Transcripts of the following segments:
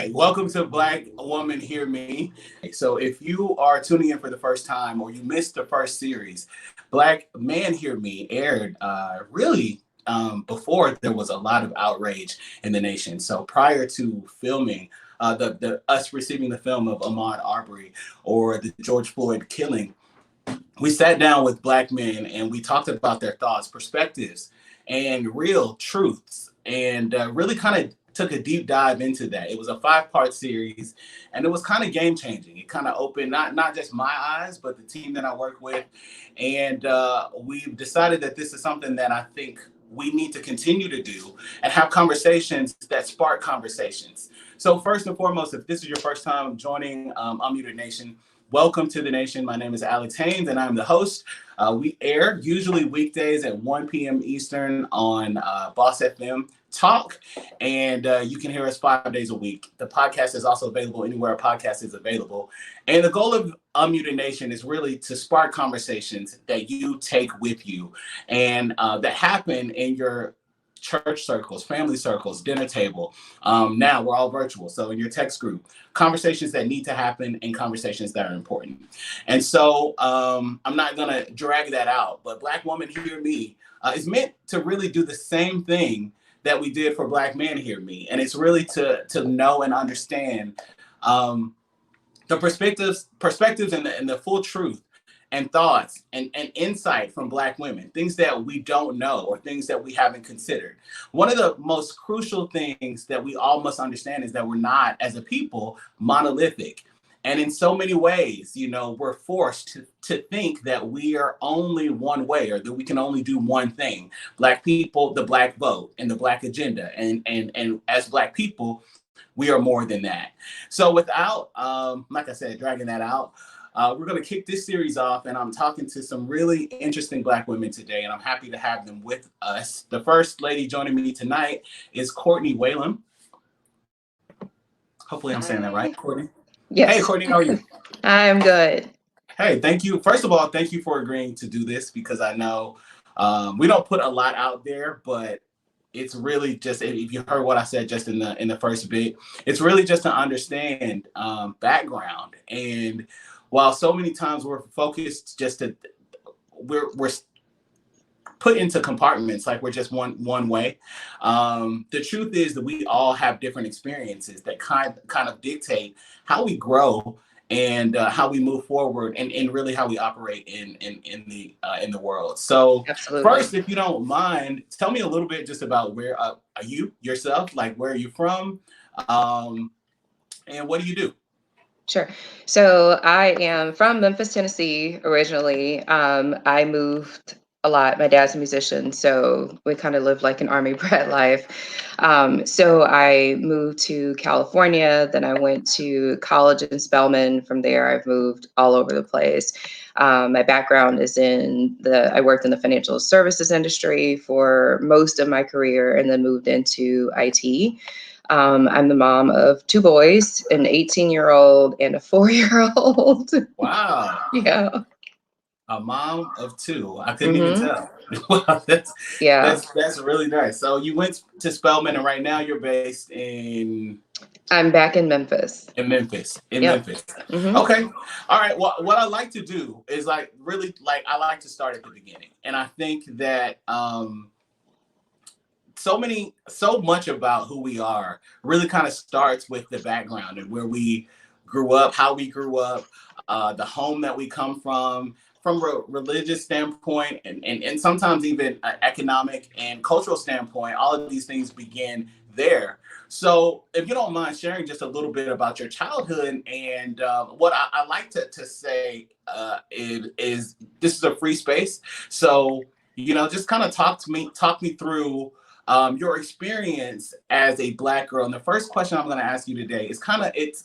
right, welcome to Black Woman Hear Me. So, if you are tuning in for the first time or you missed the first series, Black Man Hear Me aired before there was a lot of outrage in the nation. So, prior to filming, the us receiving the film of Ahmaud Arbery or the George Floyd killing, we sat down with Black men and we talked about their thoughts, perspectives, and real truths, and really kind of took a deep dive into that. It was a 5-part series, and it was kind of game changing. It kind of opened not just my eyes, but the team that I work with, and we've decided that this is something that I think we need to continue to do and have conversations that spark conversations. So first and foremost, if this is your first time joining Unmuted Nation, welcome to the nation. My name is Alex Haynes, and I'm the host. We air usually weekdays at 1 p.m. Eastern on Boss FM Talk, and you can hear us 5 days a week. The podcast is also available anywhere a podcast is available. And the goal of Unmuted Nation is really to spark conversations that you take with you and that happen in your church circles, family circles, dinner table. Now we're all virtual. So in your text group, conversations that need to happen and conversations that are important. And so I'm not going to drag that out, but Black Woman Hear Me is meant to really do the same thing that we did for Black Man Hear Me. And it's really to know and understand the perspectives and the full truth and thoughts and insight from Black women, things that we don't know or things that we haven't considered. One of the most crucial things that we all must understand is that we're not, as a people, monolithic. And in so many ways, we're forced to think that we are only one way or that we can only do one thing. Black people, the Black vote, and the Black agenda. And as Black people, we are more than that. So without, like I said, dragging that out, we're going to kick this series off, and I'm talking to some really interesting Black women today, and I'm happy to have them with us. The first lady joining me tonight is Courtney Whalen. Hopefully I'm saying that right, Courtney. Yes. Hey, Courtney, how are you? I'm good. Hey, thank you. First of all, thank you for agreeing to do this, because I know we don't put a lot out there, but it's really just, if you heard what I said just in the first bit, it's really just to understand background. And while so many times we're focused we're put into compartments, like we're just one way. The truth is that we all have different experiences that kind of dictate how we grow and how we move forward, and really how we operate in the world. So Absolutely. first, if you don't mind, tell me a little bit just about where are you yourself, like where are you from, and what do you do? Sure. So I am from Memphis, Tennessee, originally. I moved a lot. My dad's a musician, so we kind of lived like an army brat life. So I moved to California, then I went to college in Spelman. From there, I've moved all over the place. My background is I worked in the financial services industry for most of my career and then moved into IT. I'm the mom of 2 boys, an 18-year-old and a 4-year-old. Wow. Yeah. A mom of 2. I couldn't even tell. Wow, Yeah. that's really nice. So you went to Spelman, and right now you're based in I'm back in Memphis. Memphis. Yep. Okay. All right. Well, what I like to do is I like to start at the beginning, and I think that so much about who we are really kind of starts with the background and where we grew up, how we grew up, the home that we come from a religious standpoint, and sometimes even economic and cultural standpoint. All of these things begin there. So if you don't mind sharing just a little bit about your childhood, and what I like to say is this is a free space. So, just kind of talk me through your experience as a Black girl. And the first question I'm going to ask you today is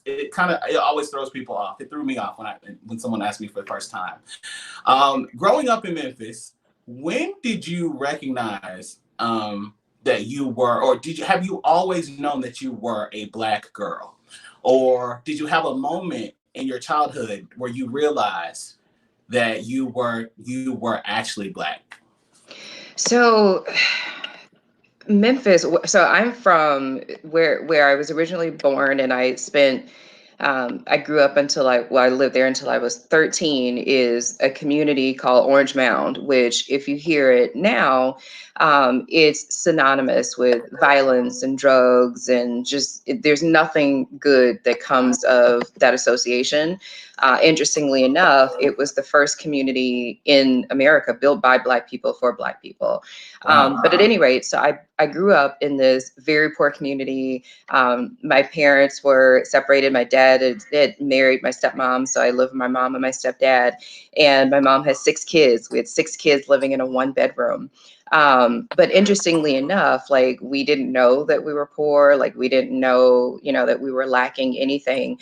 it always throws people off. It threw me off when someone asked me for the first time. Growing up in Memphis, when did you recognize that you were, or have you always known that you were a Black girl? Or did you have a moment in your childhood where you realized that you were actually Black? So Memphis. So I'm from where I was originally born, and I spent. I grew up until I lived there until I was 13. Is a community called Orange Mound, which, if you hear it now, it's synonymous with violence and drugs, and there's nothing good that comes of that association. Interestingly enough, it was the first community in America built by Black people for Black people. Wow. But at any rate, so I grew up in this very poor community. My parents were separated. My dad had married my stepmom, so I lived with my mom and my stepdad. And my mom has 6 kids. We had 6 kids living in a 1 bedroom. But interestingly enough, like, we didn't know that we were poor. Like, we didn't know, that we were lacking anything.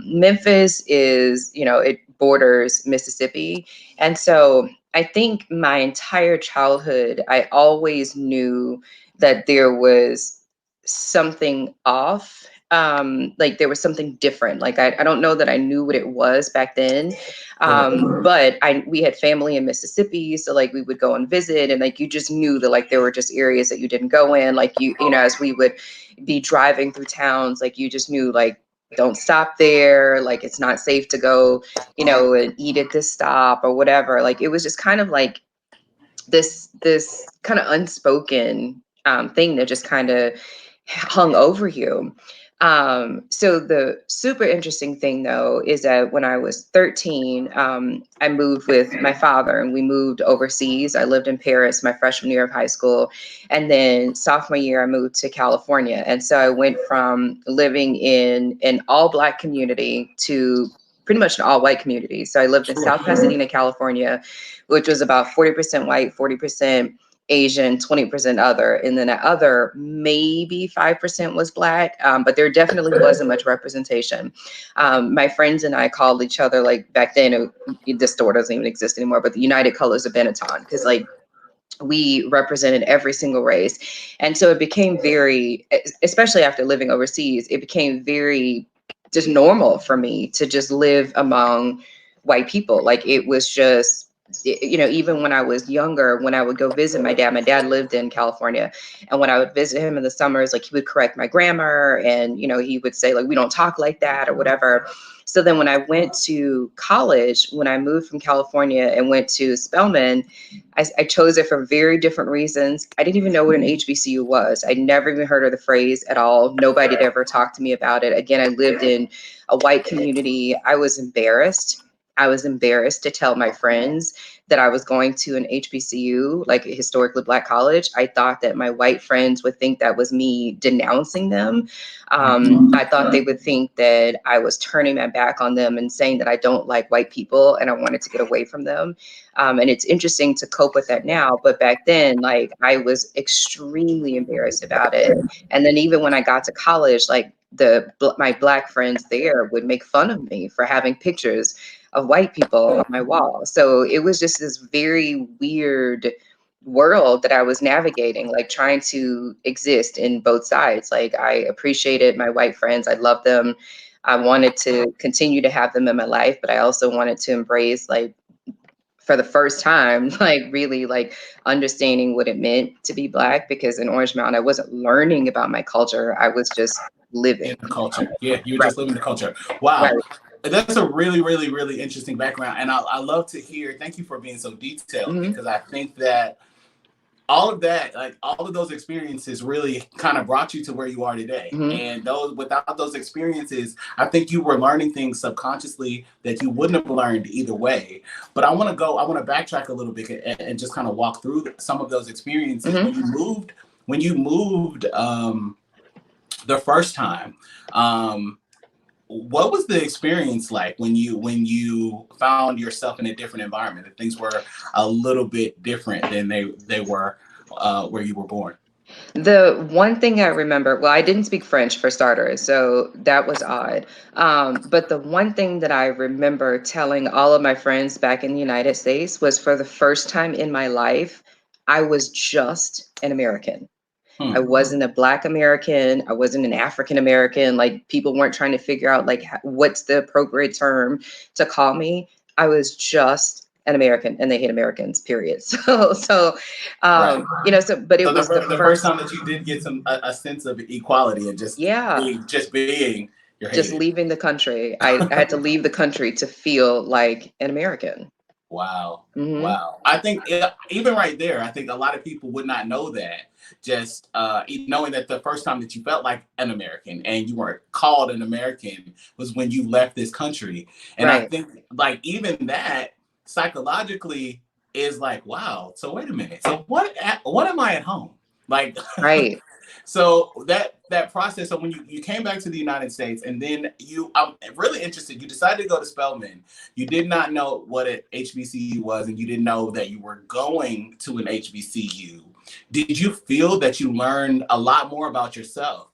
Memphis is, it borders Mississippi. And so I think my entire childhood, I always knew that there was something off. Like, there was something different. Like, I don't know that I knew what it was back then. But we had family in Mississippi, so like we would go and visit, and like you just knew that like there were just areas that you didn't go in. Like, as we would be driving through towns, like you just knew, like, don't stop there, like it's not safe to go, and eat at this stop or whatever. Like, it was just kind of like this kind of unspoken thing that just kind of hung over you. So the super interesting thing, though, is that when I was 13, I moved with my father, and we moved overseas. I lived in Paris my freshman year of high school. And then sophomore year, I moved to California. And so I went from living in an all Black community to pretty much an all white community. So I lived in South Pasadena, California, which was about 40% white, 40% Asian, 20% other. And then that other, maybe 5% was Black, but there definitely wasn't much representation. My friends and I called each other, like, back then, this store doesn't even exist anymore, but the United Colors of Benetton, because like we represented every single race. And so it became very, especially after living overseas, it became very just normal for me to just live among white people. Like, it was just, even when I was younger, when I would go visit my dad lived in California. And when I would visit him in the summers, like, he would correct my grammar, and, he would say, like, we don't talk like that or whatever. So then when I went to college, when I moved from California and went to Spelman, I chose it for very different reasons. I didn't even know what an HBCU was. I'd never even heard of the phrase at all. Nobody had ever talked to me about it. Again, I lived in a white community. I was embarrassed. I was embarrassed to tell my friends that I was going to an HBCU, like a historically Black college. I thought that my white friends would think that was me denouncing them. I thought they would think that I was turning my back on them and saying that I don't like white people and I wanted to get away from them. And it's interesting to cope with that now. But back then, like, I was extremely embarrassed about it. And then even when I got to college, like, my Black friends there would make fun of me for having pictures of white people on my wall. So it was just this very weird world that I was navigating, like trying to exist in both sides. Like, I appreciated my white friends. I loved them. I wanted to continue to have them in my life, but I also wanted to embrace, like, for the first time, like, really, like, understanding what it meant to be Black, because in Orange Mountain, I wasn't learning about my culture. I was just living. In the culture. Yeah, you're Right, just living the culture. right. Wow. That's a really, really, really interesting background. And I love to hear, thank you for being so detailed, Hmm. because I think that all of that, like all of those experiences really kind of brought you to where you are today. Hmm. And those, without those experiences, I think you were learning things subconsciously that you wouldn't have learned either way. But I want to backtrack a little bit and just kind of walk through some of those experiences. Hmm. When you moved the first time, um, what was the experience like when you found yourself in a different environment, that things were a little bit different than they were where you were born? The one thing I remember, well, I didn't speak French for starters, so that was odd. But the one thing that I remember telling all of my friends back in the United States was, for the first time in my life, I was just an American. I Hmm. wasn't a Black American. I wasn't an African American. Like, people weren't trying to figure out, like, what's the appropriate term to call me. I was just an American and they hate Americans, period. Right. But it So was the the first first, time that you did get a sense of equality and yeah, just being, you're just hated. leaving the country. I had to leave the country to feel like an American. Wow. Hmm. Wow. I think even right there, I think a lot of people would not know that. Just knowing that the first time that you felt like an American and you weren't called an American was when you left this country. And I Right, think like even that psychologically is like, wow. So wait a minute. So what am I at home? Like right. so that process. So when you came back to the United States, and then I'm really interested. You decided to go to Spelman. You did not know what an HBCU was, and you didn't know that you were going to an HBCU. Did you feel that you learned a lot more about yourself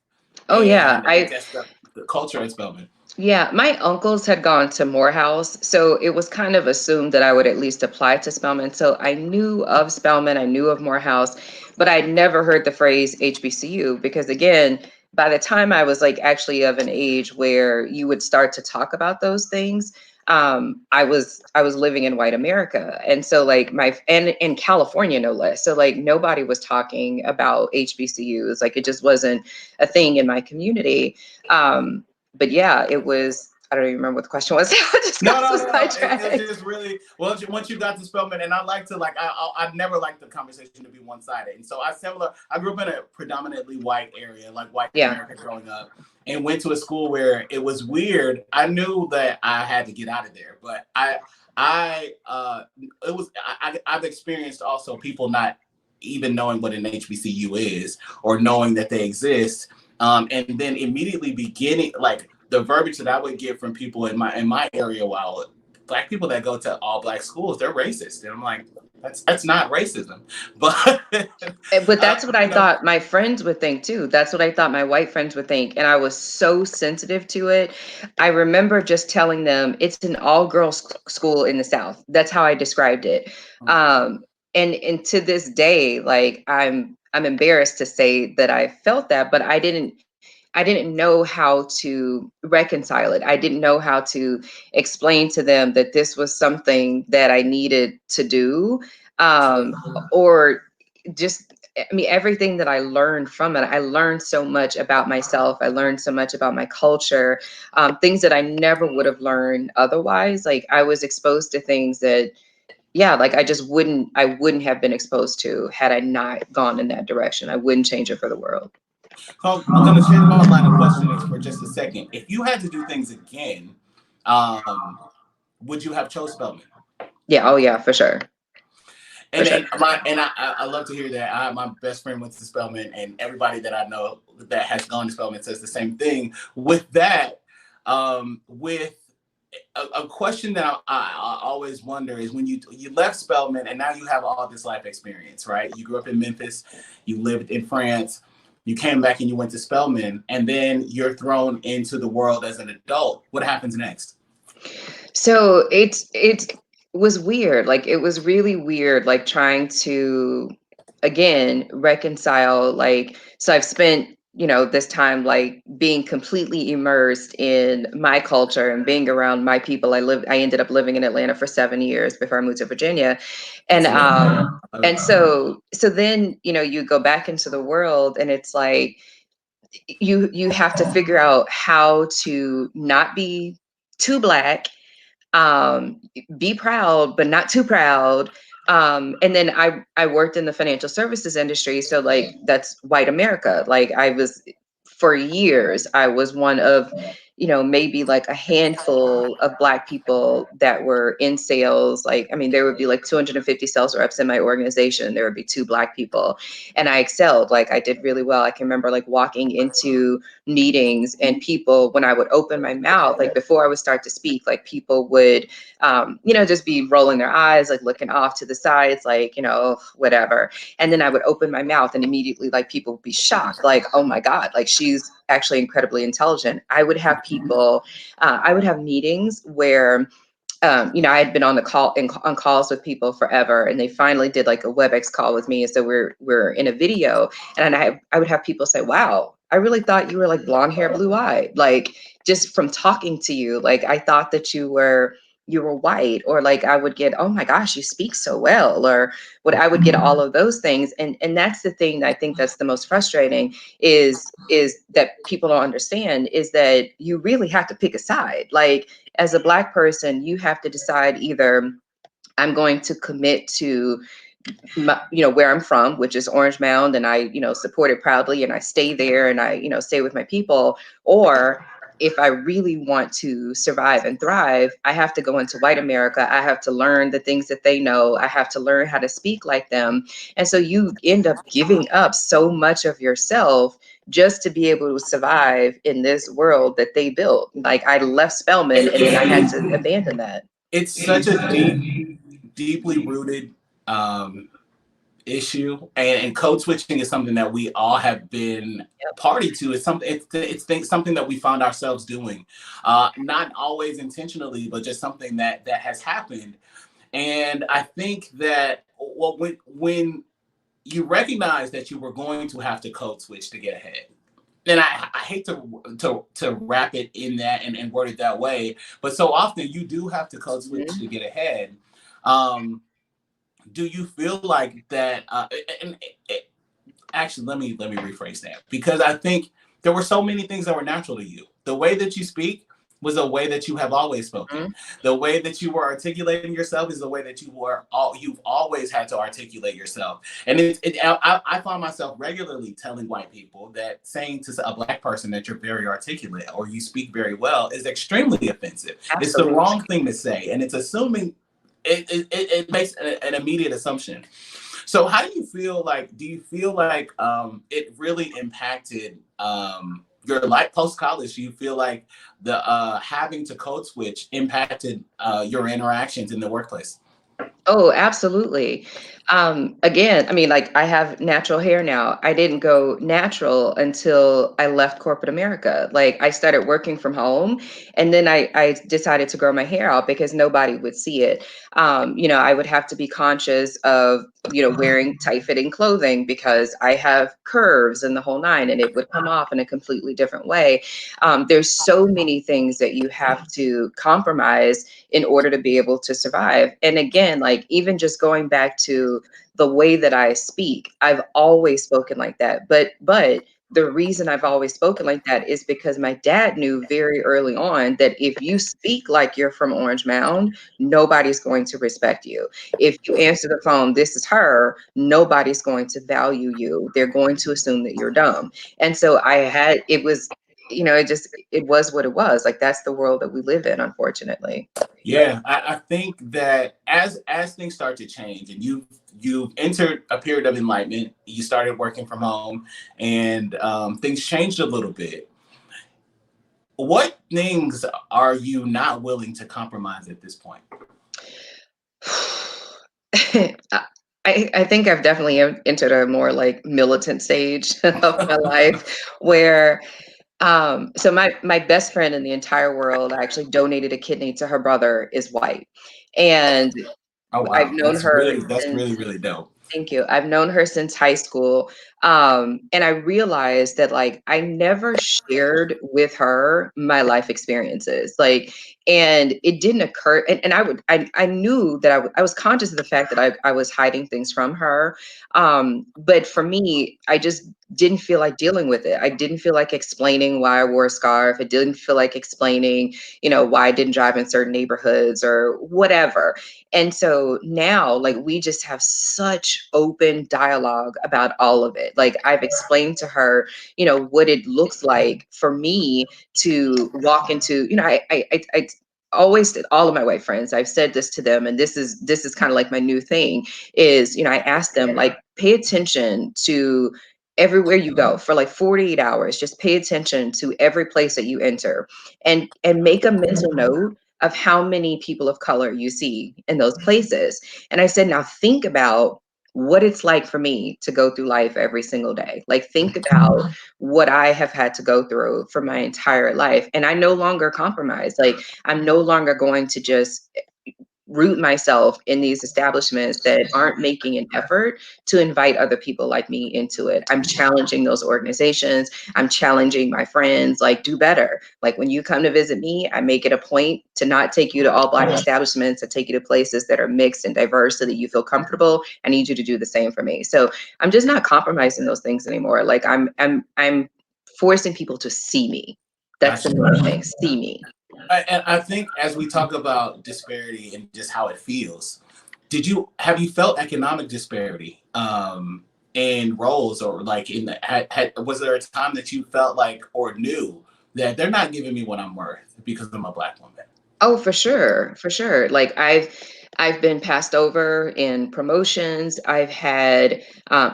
Oh yeah, and I guess the culture at Spelman? yeah, my uncles had gone to Morehouse, so it was kind of assumed that I would at least apply to Spelman. So I knew of Spelman, I knew of Morehouse, but I'd never heard the phrase HBCU because, again, by the time I was like actually of an age where you would start to talk about those things, I was living in white America, and so like and in California no less. So like nobody was talking about HBCUs, like it just wasn't a thing in my community. But yeah, it was, I don't even remember what the question was. I just got so No. It was sidetracked. just really well. Once you got to Spelman, and I like to like I never liked the conversation to be one sided, and so I grew up in a predominantly white area, like white Yeah. America growing up, and went to a school where it was weird. I knew that I had to get out of there, but I it was I've experienced also people not even knowing what an HBCU is or knowing that they exist, and then immediately beginning like the verbiage that I would get from people in my area, while black people that go to all black schools, they're racist, and I'm like, that's not racism, but But that's what I you know, thought my friends would think too. That's what I thought my white friends would think. And I was so sensitive to it. I remember just telling them it's an all girls school in the South. That's how I described it. Um, and to this day, like I'm embarrassed to say that I felt that, but I didn't know how to reconcile it. I didn't know how to explain to them that this was something that I needed to do, sure. or just, I mean, everything that I learned from it. I learned so much about myself. I learned so much about my culture, things that I never would have learned otherwise. Like I was exposed to things that, yeah, like I wouldn't have been exposed to had I not gone in that direction. I wouldn't change it for the world. So I'm going to change my line of questioning for just a second. If you had to do things again, um, would you have chose Spelman? Yeah. Oh yeah, for sure. For And sure. I love to hear that. My best friend went to Spelman, and everybody that I know that has gone to Spelman says the same thing. With that, with a question that I always wonder is when you left Spelman and now you have all this life experience, right? You grew up in Memphis, you lived in France, you came back and you went to Spelman, and then you're thrown into the world as an adult. What happens next? So it was weird. Like it was really weird, like trying to again reconcile, like, so I've spent, this time like being completely immersed in my culture and being around my people. I ended up living in Atlanta for 7 years before I moved to Virginia. And That's amazing. Love it. so then, you go back into the world and it's like you have to figure out how to not be too black, um, be proud, but not too proud. And then I worked in the financial services industry. So like that's white America. Like for years, I was one of, maybe like a handful of black people that were in sales. Like, I mean, there would be like 250 sales reps in my organization. There would be two black people, and I excelled. Like I did really well. I can remember like walking into meetings and people, when I would open my mouth, like before I would start to speak, like people would, just be rolling their eyes, like looking off to the sides, like, whatever. And then I would open my mouth and immediately like people would be shocked, like, oh my God, like she's actually incredibly intelligent. I would have meetings where I had been on the on calls with people forever, and they finally did like a WebEx call with me. And so we're in a video, and I would have people say, "Wow, I really thought you were like blonde hair, blue eyed. Like just from talking to you, like I thought that you were you were white, or like I would get, oh my gosh, you speak so well, or what, I would get all of those things. And that's the thing that I think that's the most frustrating, is that people don't understand, is that you really have to pick a side. Like, as a Black person, you have to decide, either I'm going to commit to where I'm from, which is Orange Mound, and I, support it proudly, and I stay there, and I, stay with my people. Or if I really want to survive and thrive, I have to go into white America. I have to learn the things that they know. I have to learn how to speak like them. And so you end up giving up so much of yourself just to be able to survive in this world that they built. Like, I left Spelman, and then I had to abandon that. It's such a deeply rooted issue, and code switching is something that we all have been Yep. party to. It's something, something that we find ourselves doing, not always intentionally, but just something that has happened. And I think that, well, when you recognize that you were going to have to code switch to get ahead, and I hate to wrap it in that, and word it that way, but so often you do have to code switch to get ahead. Um, do you feel like that? And, actually, let me rephrase that, because I think there were so many things that were natural to you. The way that you speak was a way that you have always spoken. Mhm. The way that you were articulating yourself is the way that you've always had to articulate yourself. And I find myself regularly telling white people that saying to a Black person that you're very articulate or you speak very well is extremely offensive. It's the Absolutely. wrong thing to say, and it's assuming it makes an immediate assumption. So how do you feel like? Do you feel like it really impacted your life post college? Do you feel like the having to code switch impacted your interactions in the workplace? Oh, absolutely. Again, I mean, like, I have natural hair now. I didn't go natural until I left corporate America. Like, I started working from home, and then I decided to grow my hair out because nobody would see it. I would have to be conscious of, wearing tight fitting clothing because I have curves and the whole nine, and it would come off in a completely different way. There's so many things that you have to compromise in order to be able to survive. And again, like, even just going back to the way that I speak, I've always spoken like that. But the reason I've always spoken like that is because my dad knew very early on that if you speak like you're from Orange Mound, nobody's going to respect you. If you answer the phone, this is her, nobody's going to value you. They're going to assume that you're dumb. And so it was, it was what it was. Like, that's the world that we live in, unfortunately. Yeah, I think that as things start to change, and you've entered a period of enlightenment, you started working from home, and things changed a little bit. What things are you not willing to compromise at this point? I think I've definitely entered a more like militant stage of my life where so my best friend in the entire world actually donated a kidney to her brother, is white. And Oh I've wow, known her that's since really really dope. Thank you. I've known her since high school. And I realized that, like, I never shared with her my life experiences. Like, and it didn't occur. And I knew that I was conscious of the fact that I was hiding things from her. But for me, I just didn't feel like dealing with it. I didn't feel like explaining why I wore a scarf. I didn't feel like explaining, why I didn't drive in certain neighborhoods or whatever. And so now, like, we just have such open dialogue about all of it. Like, I've explained to her, what it looks like for me to walk into, I always did, all of my white friends, I've said this to them, and this is kind of like my new thing is, I ask them, like, pay attention to everywhere you go for like 48 hours. Just pay attention to every place that you enter, and make a mental note of how many people of color you see in those places. And I said, now think about what it's like for me to go through life every single day. Like, think about what I have had to go through for my entire life. And I no longer compromise. Like, I'm no longer going to just root myself in these establishments that aren't making an effort to invite other people like me into it. I'm challenging those organizations. I'm challenging my friends, like, do better. Like, when you come to visit me, I make it a point to not take you to all Black establishments. I take you to places that are mixed and diverse so that you feel comfortable. I need you to do the same for me. So I'm just not compromising those things anymore. Like, I'm forcing people to see me. That's the Gotcha. main thing. See me. And I think as we talk about disparity and just how it feels, have you felt economic disparity in roles, or like in the was there a time that you felt like or knew that they're not giving me what I'm worth because I'm a Black woman? Oh, for sure, for sure. Like, I've been passed over in promotions. I've had,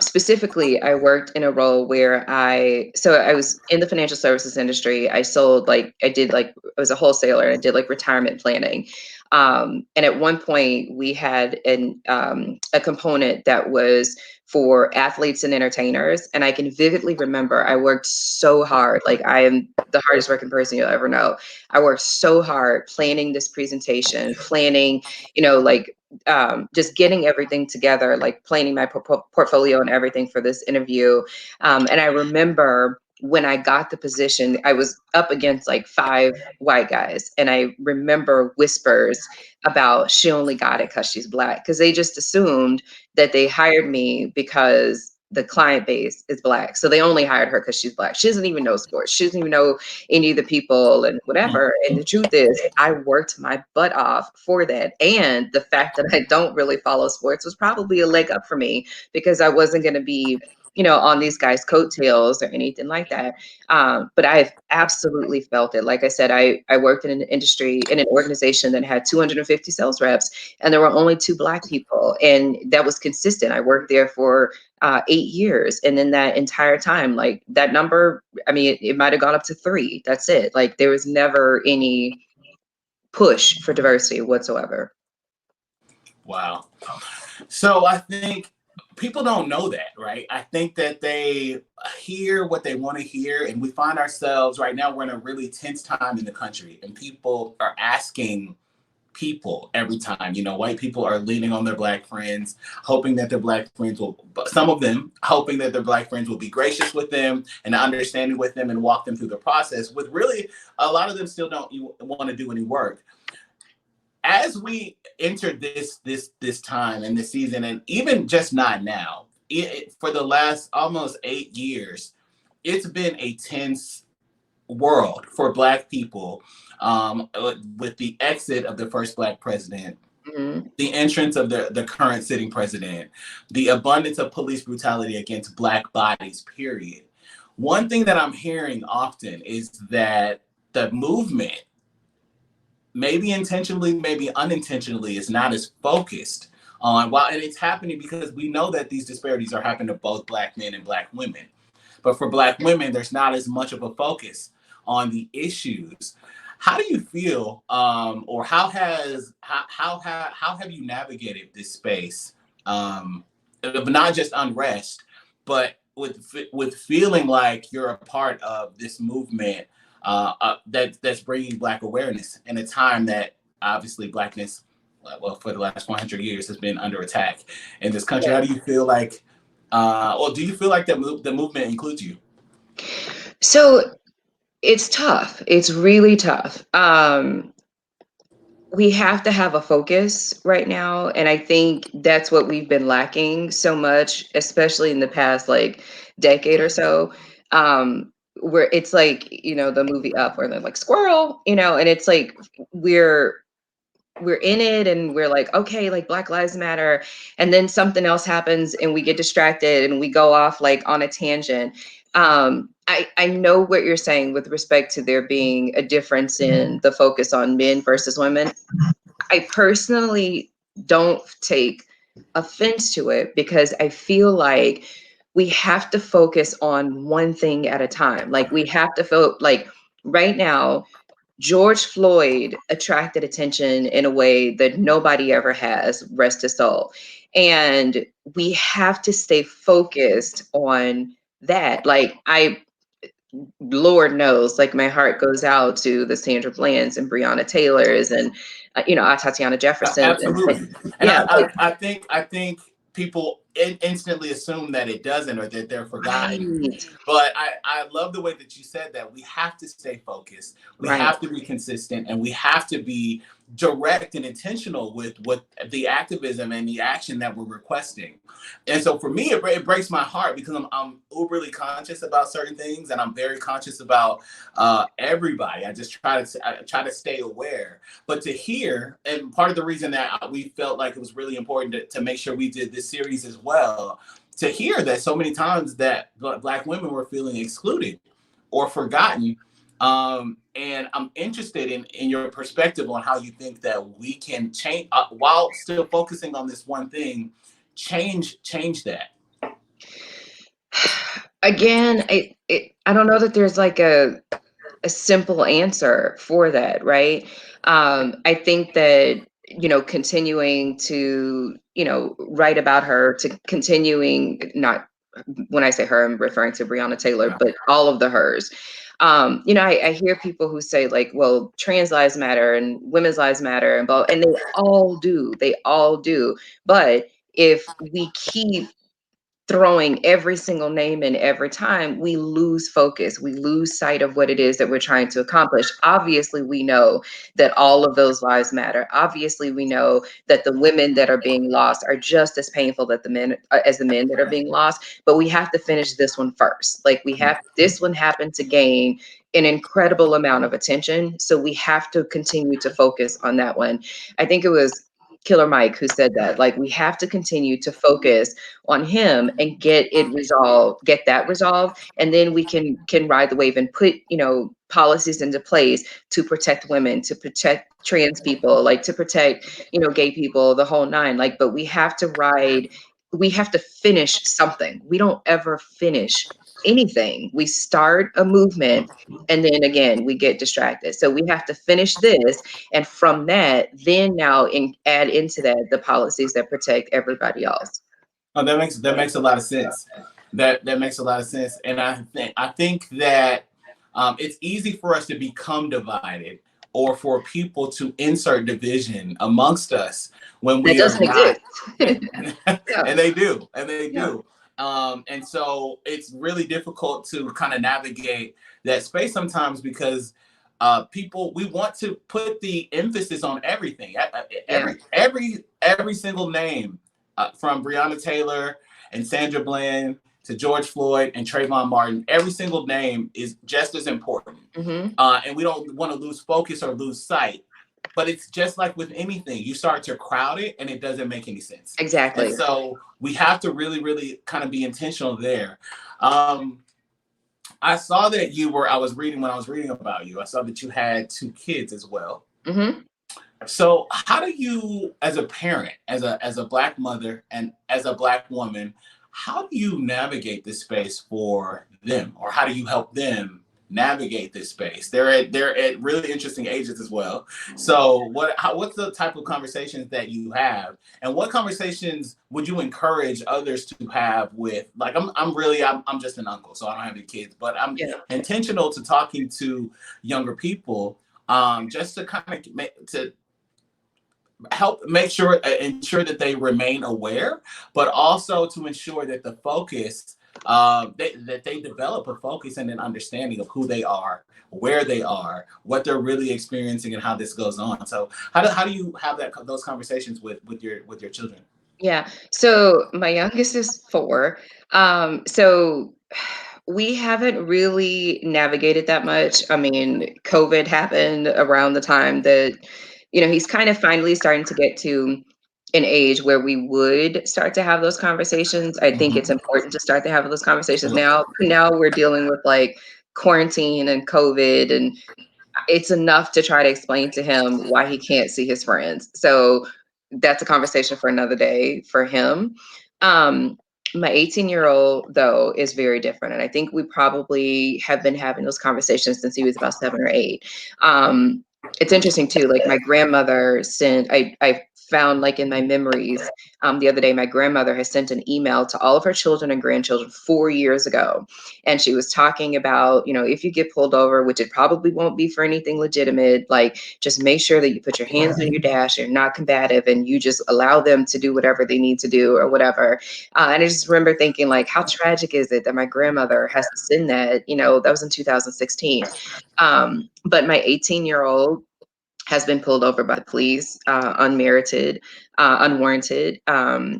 specifically, I worked in a role where I was in the financial services industry. I sold, like, I was a wholesaler. I did like retirement planning. And at one point we had a component that was for athletes and entertainers. And I can vividly remember I worked so hard. Like, I am the hardest working person you'll ever know. I worked so hard planning this presentation, planning, like, just getting everything together, like planning my portfolio and everything for this interview. And I remember when I got the position, I was up against like 5 white guys. And I remember whispers about she only got it because she's Black, because they just assumed that they hired me because the client base is Black. So they only hired her because she's Black. She doesn't even know sports. She doesn't even know any of the people and whatever. And the truth is, I worked my butt off for that. And the fact that I don't really follow sports was probably a leg up for me, because I wasn't going to be, on these guys' coattails or anything like that. But I've absolutely felt it. Like I said, I worked in an industry, in an organization that had 250 sales reps, and there were only 2 Black people. And that was consistent. I worked there for 8 years. And then that entire time, like, that number, I mean, it might have gone up to 3. That's it. Like, there was never any push for diversity whatsoever. Wow. So I think people don't know that, right? I think that they hear what they want to hear, and we find ourselves right now, we're in a really tense time in the country, and people are asking people every time. White people are leaning on their Black friends, hoping that their Black friends will, some of them hoping that their Black friends will be gracious with them and understanding with them and walk them through the process, with really a lot of them still don't want to do any work. As we enter this time and this season, and even just not now, for the last almost 8 years, it's been a tense world for Black people, with the exit of the first Black president, Mhm. the entrance of the current sitting president, the abundance of police brutality against Black bodies, period. One thing that I'm hearing often is that the movement, maybe intentionally, maybe unintentionally, is not as focused on, while, and it's happening because we know that these disparities are happening to both Black men and Black women. But for Black women, there's not as much of a focus on the issues. How do you feel, or how have you navigated this space, of not just unrest, but with feeling like you're a part of this movement, that's bringing Black awareness in a time that obviously Blackness, well, for the last 100 years, has been under attack in this country? How do you feel like, or do you feel like the movement includes you? So it's tough. It's really tough. We have to have a focus right now. And I think that's what we've been lacking so much, especially in the past, like, decade or so. Where it's like, the movie Up, where they're like, squirrel, and it's like, we're in it and we're like, okay, like, Black Lives Matter. And then something else happens and we get distracted and we go off like on a tangent. I know what you're saying with respect to there being a difference in the focus on men versus women. I personally don't take offense to it, because I feel like we have to focus on one thing at a time. Like, we have to feel like right now, George Floyd attracted attention in a way that nobody ever has, rest his soul. And we have to stay focused on that. Like, Lord knows, like, my heart goes out to the Sandra Bland's and Breonna Taylor's and Tatiana Jefferson. Absolutely. And Yeah, like, I think people instantly assume that it doesn't or that they're forgotten. right, But I love the way that you said that. We have to stay focused. We right. have to be consistent, and we have to be direct and intentional with what the activism and the action that we're requesting. And so for me, it breaks my heart because I'm overly conscious about certain things, and I'm very conscious about everybody. I try to stay aware. But to hear, and part of the reason that we felt like it was really important to make sure we did this series as well, to hear that so many times that Black women were feeling excluded or forgotten. And I'm interested in your perspective on how you think that we can change, while still focusing on this one thing, change that. Again, I don't know that there's like a simple answer for that, right? I think that, continuing to, write about her, to continuing, not when I say her, I'm referring to Breonna Taylor, but all of the hers. I hear people who say like, well, trans lives matter and women's lives matter, and they all do. But if we keep throwing every single name in every time, we lose focus. We lose sight of what it is that we're trying to accomplish. Obviously, we know that all of those lives matter. Obviously, we know that the women that are being lost are just as painful that the men as the men that are being lost. But we have to finish this one first. Like this one happened to gain an incredible amount of attention. So we have to continue to focus on that one. I think it was Killer Mike who said that. Like we have to continue to focus on him and get that resolved, and then we can ride the wave and put policies into place to protect women, to protect trans people, like to protect gay people, the whole nine. Like, but we have to finish something. We don't ever finish anything. We start a movement and then again we get distracted. So we have to finish this, and from that, then now add into that the policies that protect everybody else. Oh, that makes a lot of sense. That makes a lot of sense, and I think that it's easy for us to become divided, or for people to insert division amongst us when That we are doesn't not. exist. Yeah, And they yeah, do. And so it's really difficult to kind of navigate that space sometimes because people, we want to put the emphasis on everything, yeah. every single name, from Breonna Taylor and Sandra Bland to George Floyd and Trayvon Martin. Every single name is just as important, Hmm. and we don't want to lose focus or lose sight. But it's just like with anything, you start to crowd it and it doesn't make any sense. And Exactly. so we have to really, really kind of be intentional there. I saw that I was reading, when I was reading about you, I saw that you had two kids as well. Hmm. So how do you, as a parent, as a Black mother and as a Black woman, how do you navigate this space for them, or how do you help them navigate this space? They're at really interesting ages as well. So what's the type of conversations that you have, and what conversations would you encourage others to have with, like, I'm just an uncle, so I don't have any kids, but I'm Yeah. intentional to talking to younger people, just to kind of to help ensure that they remain aware, but also to ensure that the focus, that they develop a focus and an understanding of who they are, where they are, what they're really experiencing, and how this goes on. So how do you have those conversations with your children? Yeah. So my youngest is 4. So we haven't really navigated that much. I mean, COVID happened around the time that, he's kind of finally starting to get to an age where we would start to have those conversations. I think it's Mhm. important to start to have those conversations Absolutely. now. Now we're dealing with like quarantine and COVID, and it's enough to try to explain to him why he can't see his friends. So that's a conversation for another day for him. Um, my 18-year-old, though, is very different. And I think we probably have been having those conversations since he was about 7 or 8. It's interesting too. Like my grandmother I found like in my memories the other day. My grandmother has sent an email to all of her children and grandchildren 4 years ago, and she was talking about, if you get pulled over, which it probably won't be for anything legitimate, like just make sure that you put your hands on your dash, you're not combative, and you just allow them to do whatever they need to do or whatever. And I just remember thinking, like, how tragic is it that my grandmother has to send that? That was in 2016. But my 18-year-old has been pulled over by the police, unwarranted.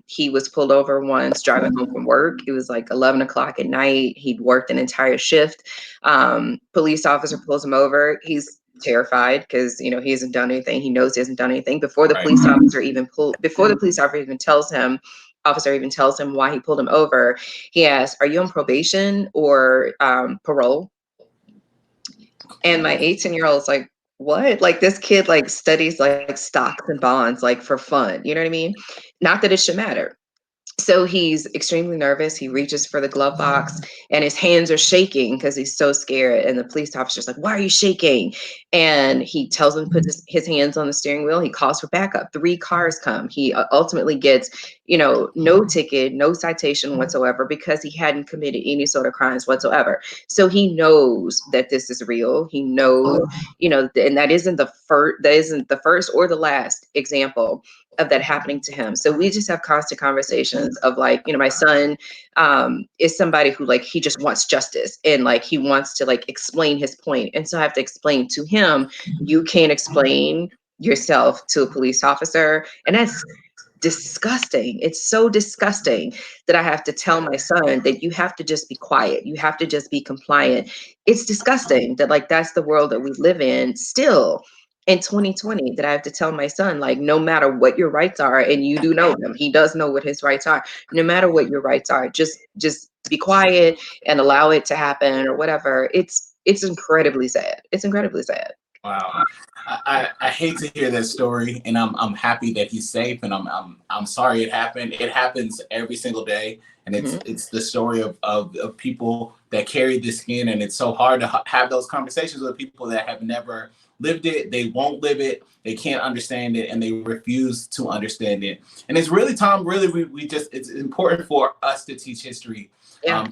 He was pulled over once driving home from work. It was like 11 o'clock at night. He'd worked an entire shift. Police officer pulls him over. He's terrified because he hasn't done anything. He knows he hasn't done anything. Before the police officer even tells him why he pulled him over, he asks, "Are you on probation or parole?" And my 18-year-old is like, what? Like, this kid like studies like stocks and bonds like for fun. You know what I mean? Not that it should matter. So he's extremely nervous. He reaches for the glove box and his hands are shaking because he's so scared. And the police officer's like, "Why are you shaking?" And he tells him to put his hands on the steering wheel. He calls for backup. 3 cars come. He ultimately gets, no ticket, no citation whatsoever because he hadn't committed any sort of crimes whatsoever. So he knows that this is real. He knows, and that isn't the first or the last example of that happening to him. So we just have constant conversations of like, my son is somebody who like, he just wants justice and like, he wants to like explain his point. And so I have to explain to him, you can't explain yourself to a police officer. And that's disgusting. It's so disgusting that I have to tell my son that you have to just be quiet. You have to just be compliant. It's disgusting that like that's the world that we live in still in 2020, that I have to tell my son, like, no matter what your rights are, and you do know them, he does know what his rights are. No matter what your rights are, just be quiet and allow it to happen or whatever. It's incredibly sad. It's incredibly sad. Wow. I hate to hear that story, and I'm happy that he's safe, and I'm sorry it happened. It happens every single day, and it's the story of people that carry this skin, and it's so hard to have those conversations with people that have never lived it. They won't live it. They can't understand it, and they refuse to understand it. And it's really time. Really, we just it's important for us to teach history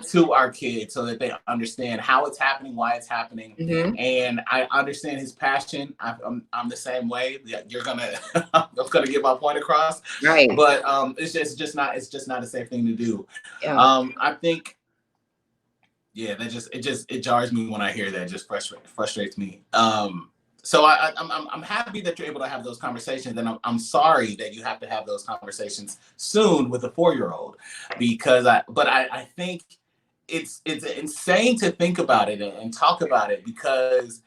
to our kids so that they understand how it's happening, why it's happening. And I understand his passion. I'm the same way. You're gonna I'm gonna get my point across, Right. but it's just not a safe thing to do. Yeah. I think it jars me when I hear that. It just frustrates me. So I'm happy that you're able to have those conversations, and I'm sorry that you have to have those conversations soon with a 4-year-old, because I think it's insane to think about it and talk about it, because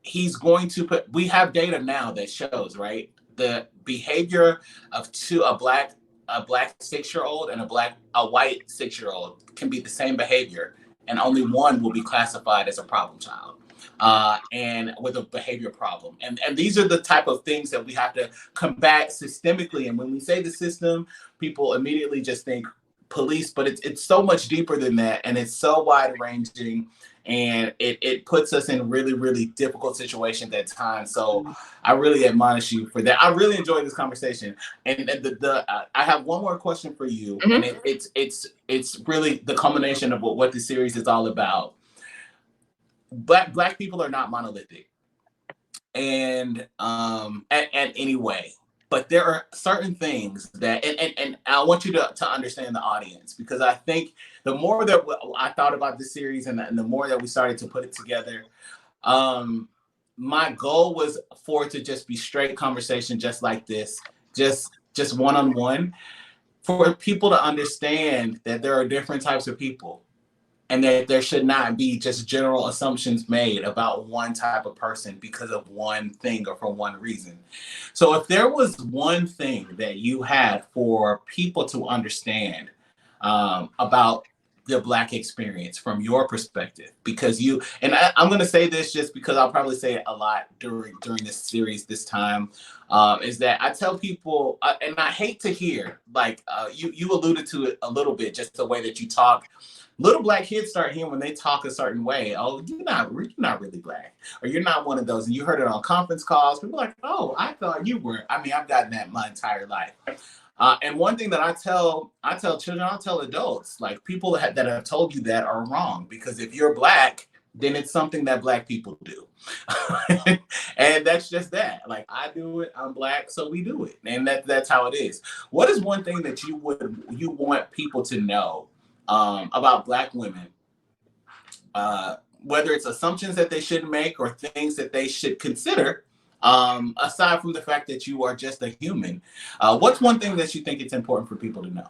he's going to we have data now that shows, right, the behavior of a black 6-year-old and a white 6-year-old can be the same behavior, and only one will be classified as a problem child, and with a behavior problem. And these are the type of things that we have to combat systemically. And when we say the system, people immediately just think police, but it's so much deeper than that, and it's so wide ranging, and it puts us in really, really difficult situations at times. So I really admonish you for that. I really enjoyed this conversation, and I have one more question for you, and it's really the culmination of what the series is all about. Black people are not monolithic, and at any way, but there are certain things that, and I want you to understand the audience, because I think the more that I thought about this series, and the more that we started to put it together, my goal was for it to just be straight conversation, just like this, just one-on-one, for people to understand that there are different types of people, and that there should not be just general assumptions made about one type of person because of one thing or for one reason. So if there was one thing that you had for people to understand about the Black experience from your perspective? Because I'm going to say this just because I'll probably say it a lot during this series this time, is that I tell people, and I hate to hear, like you alluded to it a little bit, just the way that you talk. Little Black kids start hearing when they talk a certain way, oh, you're not really Black, or you're not one of those. And you heard it on conference calls. People are like, oh, I thought you were. I mean, I've gotten that my entire life. And one thing that I tell children, I tell adults, like people that have told you that are wrong, because if you're Black, then it's something that Black people do. And that's just that. Like, I do it, I'm Black, so we do it. And that's how it is. What is one thing that you want people to know about Black women? Whether it's assumptions that they shouldn't make or things that they should consider, aside from the fact that you are just a human. What's one thing that you think it's important for people to know?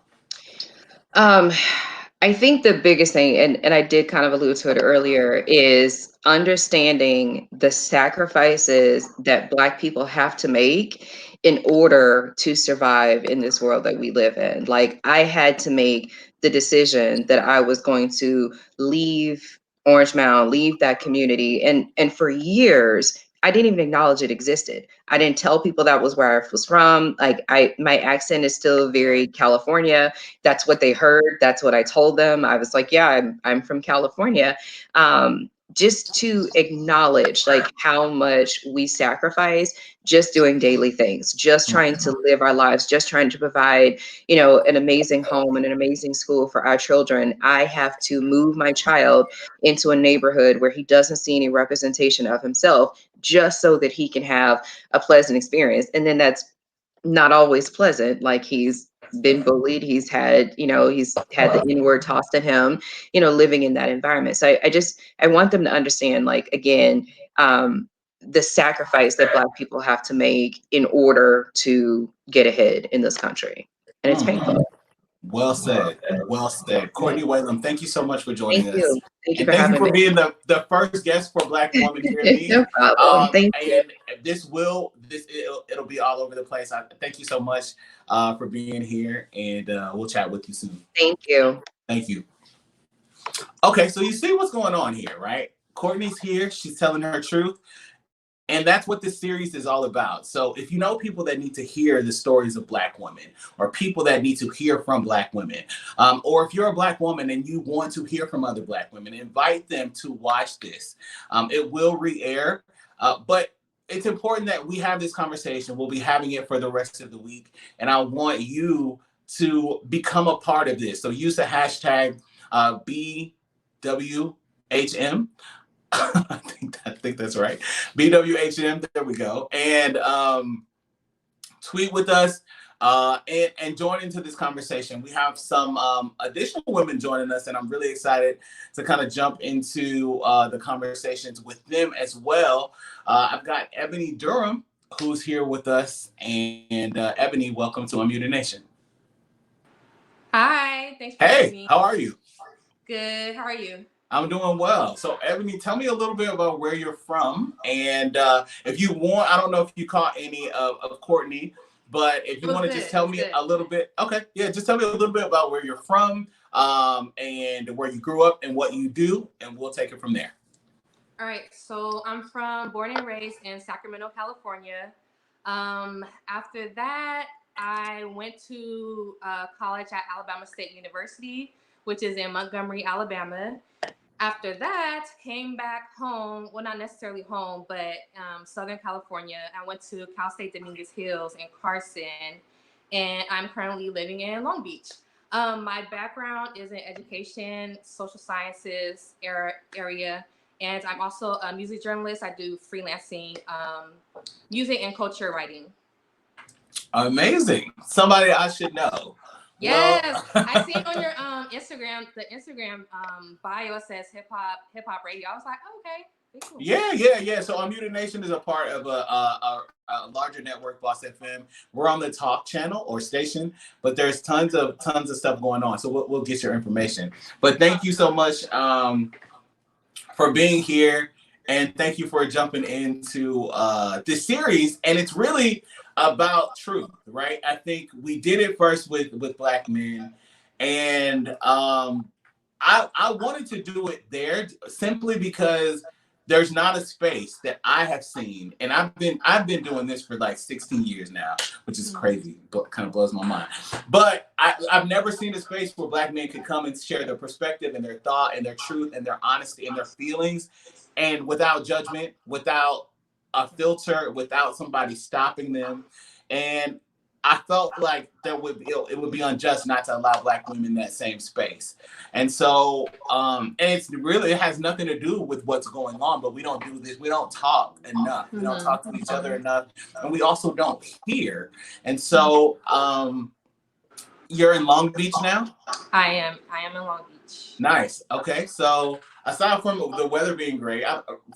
I think the biggest thing, and I did kind of allude to it earlier, is understanding the sacrifices that Black people have to make in order to survive in this world that we live in. Like, I had to make the decision that I was going to leave Orange Mound, leave that community. And for years, I didn't even acknowledge it existed. I didn't tell people that was where I was from. Like, my accent is still very California. That's what they heard. That's what I told them. I was like, yeah, I'm from California. Just to acknowledge like how much we sacrifice just doing daily things, just trying to live our lives, just trying to provide, an amazing home and an amazing school for our children. I have to move my child into a neighborhood where he doesn't see any representation of himself, just so that he can have a pleasant experience. And then that's not always pleasant. Like, he's been bullied, he's had the N-word tossed at him, living in that environment. So I want them to understand, like, again, the sacrifice that Black people have to make in order to get ahead in this country. And it's painful. Well said. Well said. Courtney Whalum, thank you so much for joining Thank us. you. Thank you And for thank you having for me. being the first guest for Black woman here in No me. problem. Thank you. And it'll be all over the place. Thank you so much for being here, and we'll chat with you soon. Thank you. Thank you. Okay, so you see what's going on here, right? Courtney's here. She's telling her truth. And that's what this series is all about. So if you know people that need to hear the stories of Black women, or people that need to hear from Black women, or if you're a Black woman and you want to hear from other Black women, invite them to watch this. It will re-air, but it's important that we have this conversation. We'll be having it for the rest of the week. And I want you to become a part of this. So use the hashtag BWHM. I think that's right. BWHM. There we go. And tweet with us and join into this conversation. We have some additional women joining us, and I'm really excited to kind of jump into the conversations with them as well. I've got Ebony Durham, who's here with us, and Ebony, welcome to Unmuted Nation. Hi, thanks for having me. How are you? Good. How are you? I'm doing well. So, Ebony, tell me a little bit about where you're from. And if you want, I don't know if you caught any of Courtney, but if you want to just tell me a little bit. Okay. Yeah, just tell me a little bit about where you're from, and where you grew up and what you do, and we'll take it from there. All right. So I'm born and raised in Sacramento, California. After that, I went to college at Alabama State University, which is in Montgomery, Alabama. After that, came back home. Well, not necessarily home, but Southern California. I went to Cal State Dominguez Hills in Carson, and I'm currently living in Long Beach. My background is in education, social sciences area, and I'm also a music journalist. I do freelancing, music and culture writing. Amazing. Somebody I should know. Yes, I see on your Instagram, the Instagram bio says hip hop radio. I was like, oh, okay. Cool. Yeah. So Unmuted Nation is a part of a larger network, Boss FM. We're on the talk channel or station, but there's tons of stuff going on. So we'll get your information. But thank you so much for being here, and thank you for jumping into this series. And it's really about truth, right? I think we did it first with Black men, and I wanted to do it there simply because there's not a space that I have seen, and I've been doing this for like 16 years now, which is crazy, but kind of blows my mind. But I've never seen a space where Black men could come and share their perspective and their thought and their truth and their honesty and their feelings, and without judgment, without a filter, without somebody stopping them. And I felt like it would be unjust not to allow Black women that same space. And so, and it has nothing to do with what's going on, but we don't do this. We don't talk enough. We don't talk to each other enough, and we also don't hear. And so, you're in Long Beach now? I am in Long Beach. Nice. Okay. So aside from the weather being great,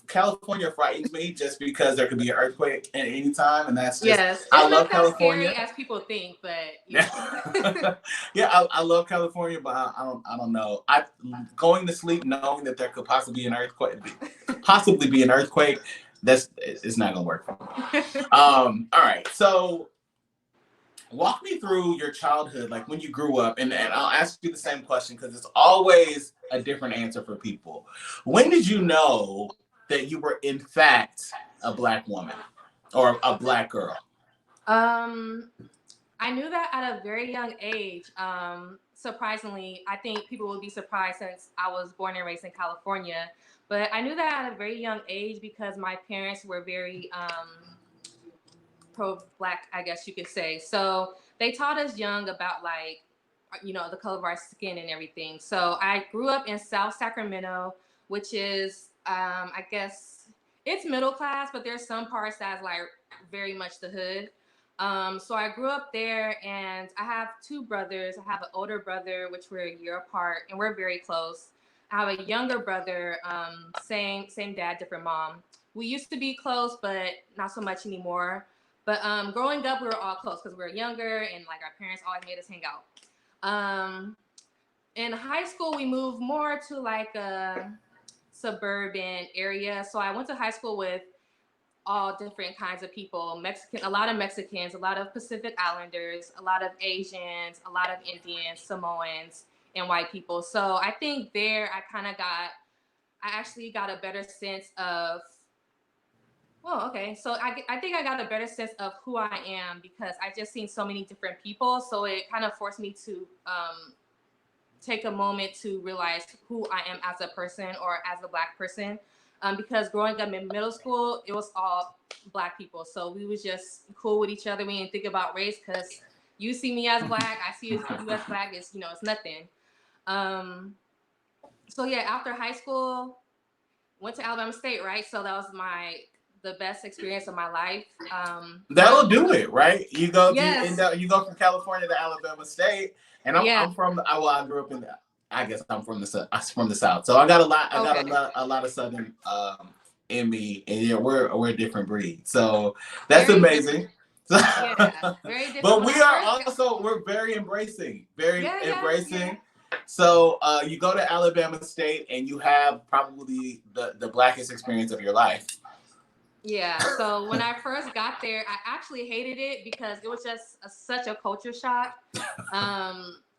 California frightens me just because there could be an earthquake at any time, and that's just Yes, it's I not love that California. scary as people think, but yeah. Yeah, I love California, but I don't know. I going to sleep knowing that there could possibly be an earthquake. That's it's not gonna work for me. All right. So walk me through your childhood, like when you grew up, and I'll ask you the same question because it's always a different answer for people. When did you know that you were in fact a Black woman or a Black girl? um, I knew that at a very young age. Surprisingly, I think people would be surprised since I was born and raised in California. But I knew that at a very young age because my parents were very pro-Black, I guess you could say. So they taught us young about like, the color of our skin and everything. So I grew up in South Sacramento, which is, I guess, it's middle class, but there's some parts that's like very much the hood. So I grew up there, and I have two brothers. I have an older brother, which we're a year apart, and we're very close. I have a younger brother, same dad, different mom. We used to be close, but not so much anymore. But growing up, we were all close because we were younger, and like our parents always made us hang out. Um, in high school, we moved more to like a suburban area. So I went to high school with all different kinds of people, a lot of Mexicans, a lot of Pacific Islanders, a lot of Asians, a lot of Indians, Samoans, and white people. So I think there I actually got a better sense of, well, okay. So I think I got a better sense of who I am because I just seen so many different people. So it kind of forced me to take a moment to realize who I am as a person or as a Black person. Because growing up in middle school, it was all Black people. So we was just cool with each other. We didn't think about race because you see me as Black, I see you as Black. It's nothing. Um, so yeah, after high school, went to Alabama State, right? So that was the best experience of my life. That'll do it, right? You end Yes. up you go from California to Alabama State, and Yeah. I'm from I grew up in I guess I'm from the South, so I got Okay. a lot of Southern in me, and yeah, we're a different breed, so that's Very amazing. different. Yeah. Very different. But When we I are first got, also we're very yeah, yeah, yeah. embracing. So you go to Alabama State, and you have probably the blackest experience of your life. Yeah. So when I first got there, I actually hated it because it was just such a culture shock.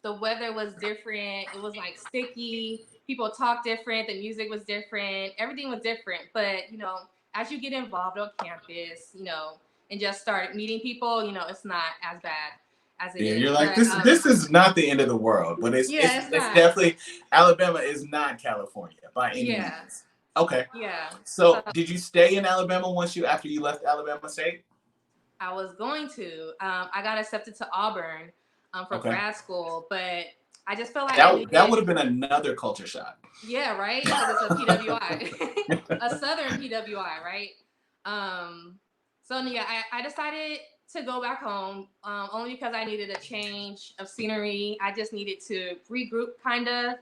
The weather was different. It was like sticky. People talk different. The music was different. Everything was different. But as you get involved on campus, and just start meeting people, it's not as bad as it Yeah, is. you're like But this is not the end of the world, but yeah, it's it's not. definitely Alabama is not California by any Yeah, means. Okay. yeah. So So did you stay in Alabama after you left Alabama State? I was going to. I got accepted to Auburn for Okay. grad school, but I just felt like I That needed. would have been another culture shock. Yeah, right. Because it's a PWI, a Southern PWI, right? Um, so yeah, I decided to go back home only because I needed a change of scenery. I just needed to regroup, kind of.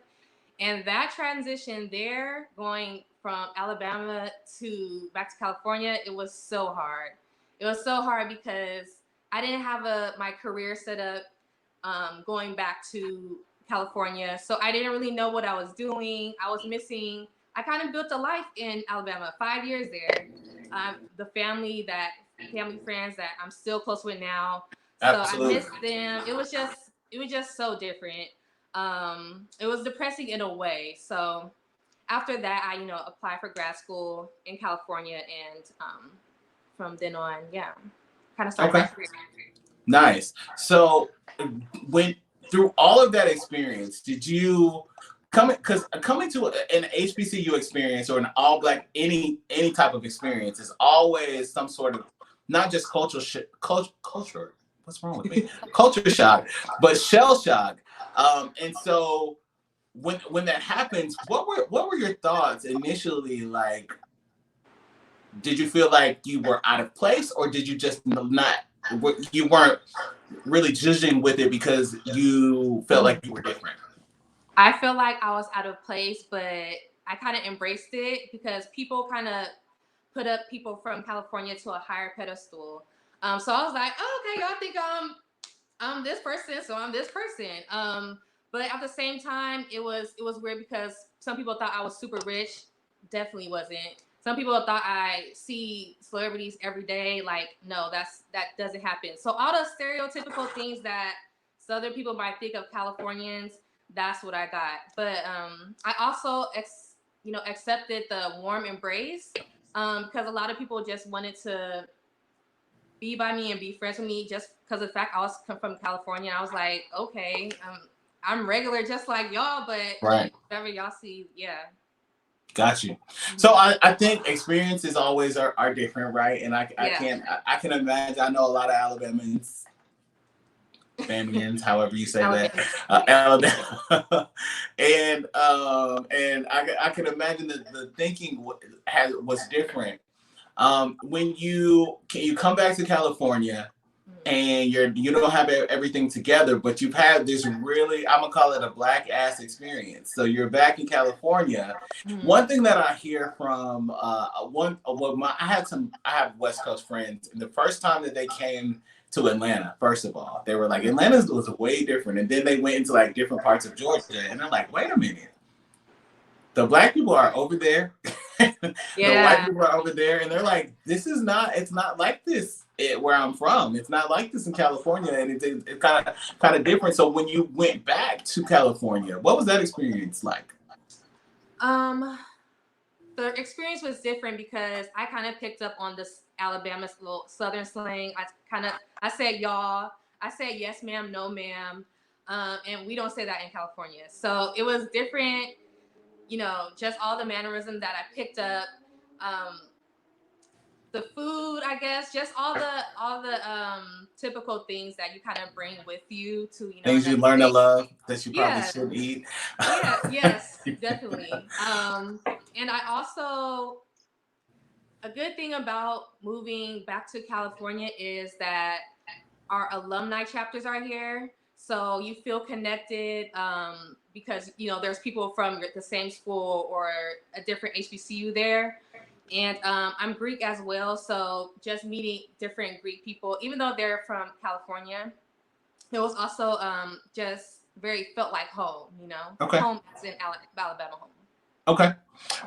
And that transition there, going from Alabama to back to California, it was so hard. It was so hard because I didn't have my career set up going back to California. So I didn't really know what I was doing. I was missing, I kind of built a life in Alabama, 5 years there. The family friends that I'm still close with now. So I Absolutely. missed them. It was just so different. It was depressing in a way. So after that, I, applied for grad school in California, and from then on, yeah, kind of started my Okay. career. Nice. So when through all of that experience, did you coming to an HBCU experience or an all black any type of experience is always some sort of not just culture, what's wrong with me? Culture shock, but shell shock. And so when that happens, what were your thoughts initially? Like, did you feel like you were out of place, or did you just not you weren't really judging with it because you felt like you were different? I feel like I was out of place, but I kind of embraced it because people kind of put up people from California to a higher pedestal. So I was like, oh, okay, y'all think I'm this person, so I'm this person. But at the same time, it was weird because some people thought I was super rich. Definitely wasn't. Some people thought I see celebrities every day. Like, no, that doesn't happen. So all the stereotypical things that Southern people might think of Californians, that's what I got. But I also accepted the warm embrace because a lot of people just wanted to be by me and be friends with me just because of the fact I was from California. I was like, okay, I'm regular just like y'all, but Right. whatever y'all see, yeah. Got you. So I think experiences always are different, right? And Yeah. I can imagine. I know a lot of Alabamans, Bamians, however you say that, Alabama. Alabama, and I can imagine that the thinking was different. When you come back to California and you don't have everything together, but you've had this really, I'm gonna call it a black ass experience. So you're back in California. One thing that I hear from I have West Coast friends, and the first time that they came to Atlanta, first of all, they were like, Atlanta was way different, and then they went into like different parts of Georgia, and they're like, wait a minute, the black people are over there. The white Yeah. people are over there, and they're like, it's not like this where I'm from. It's not like this in California, and it's kind of different. So when you went back to California, what was that experience like? Um, the experience was different because I kind of picked up on this Alabama's little Southern slang. I said y'all, I said yes ma'am, no ma'am, and we don't say that in California. So it was different, just all the mannerisms that I picked up. Um, the food, I guess, just all the typical things that you kind of bring with you to Things you another learn to state. love that you probably Yeah, shouldn't eat. yeah, yes, definitely. And I also a good thing about moving back to California is that our alumni chapters are here. So you feel connected because there's people from the same school or a different HBCU there. And I'm Greek as well, so just meeting different Greek people, even though they're from California, it was also just very felt like home. Okay. Home is in Alabama home. Okay.